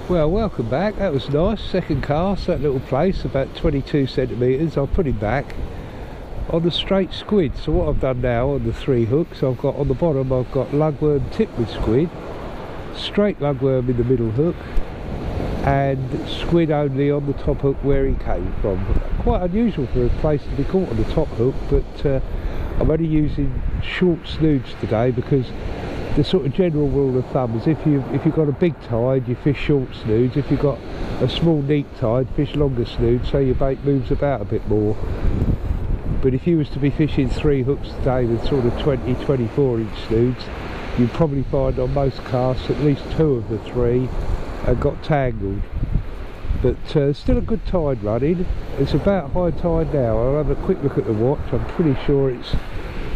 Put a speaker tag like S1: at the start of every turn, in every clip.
S1: Well, welcome back. That was nice. Second cast, that little plaice, about 22 centimetres. I'll put him back on the straight squid. So what I've done now on the 3 hooks, I've got on the bottom, I've got lugworm tipped with squid, straight lugworm in the middle hook, and squid only on the top hook where he came from. Quite unusual for a plaice to be caught on the top hook, but I'm only using short snoods today because the sort of general rule of thumb is if you've got a big tide, you fish short snoods. If you've got a small neat tide, fish longer snoods, so your bait moves about a bit more. But if you was to be fishing 3 hooks today with sort of 20-24 inch snoods, you'd probably find on most casts at least 2 of the 3 got tangled. But still a good tide running. It's about high tide now. I'll have a quick look at the watch. I'm pretty sure it's,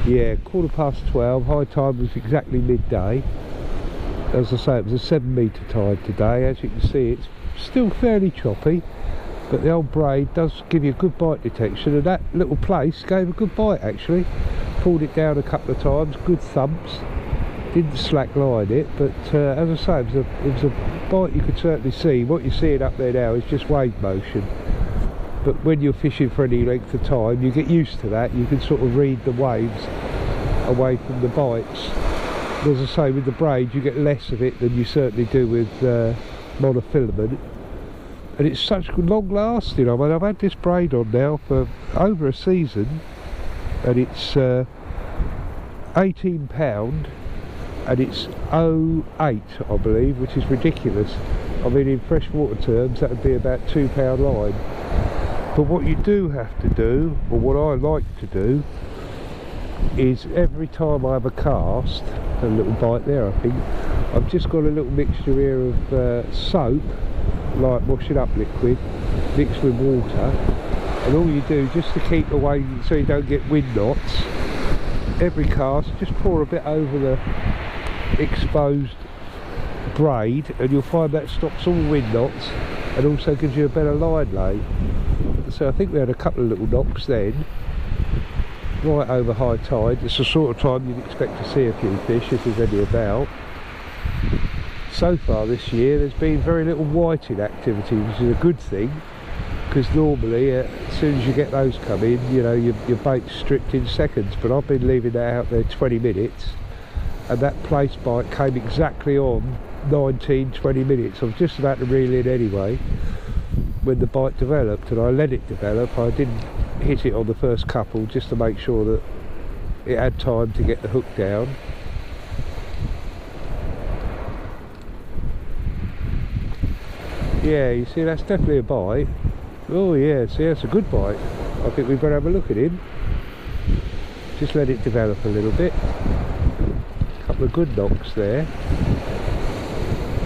S1: yeah, 12:15. High tide was exactly midday. As I say, it was a 7 metre tide today. As you can see, it's still fairly choppy, but the old braid does give you a good bite detection, and that little plaice gave a good bite actually. Pulled it down a couple of times, good thumps. Didn't slack line it, but as I say, it was a bite you could certainly see. What you're seeing up there now is just wave motion. But when you're fishing for any length of time, you get used to that. You can sort of read the waves away from the bites. And as I say, with the braid, you get less of it than you certainly do with monofilament. And it's such long lasting. I mean, I've had this braid on now for over a season, and it's £18, and it's 0.8, I believe, which is ridiculous. I mean, in freshwater terms, that would be about £2 line. But what you do have to do, or what I like to do, is every time I have a cast, a little bite there I think, I've just got a little mixture here of soap, like washing up liquid, mixed with water, and all you do, just to keep away so you don't get wind knots, every cast, just pour a bit over the exposed braid, and you'll find that stops all wind knots and also gives you a better line lay. So I think we had a couple of little knocks then, right over high tide. It's the sort of time you'd expect to see a few fish if there's any about. So far this year there's been very little whiting activity, which is a good thing, because normally as soon as you get those coming, you know, your bait's stripped in seconds. But I've been leaving that out there 20 minutes, and that plaice bite came exactly on 19-20 minutes. I was just about to reel in anyway when the bite developed, and I let it develop. I didn't hit it on the first couple just to make sure that it had time to get the hook down. Yeah, you see, that's definitely a bite. Oh yeah, see, that's a good bite. I think we'd better have a look at him. Just let it develop a little bit. A couple of good knocks there.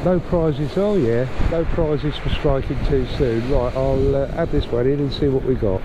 S1: No prizes, oh yeah, no prizes for striking too soon. Right, I'll add this one in and see what we got.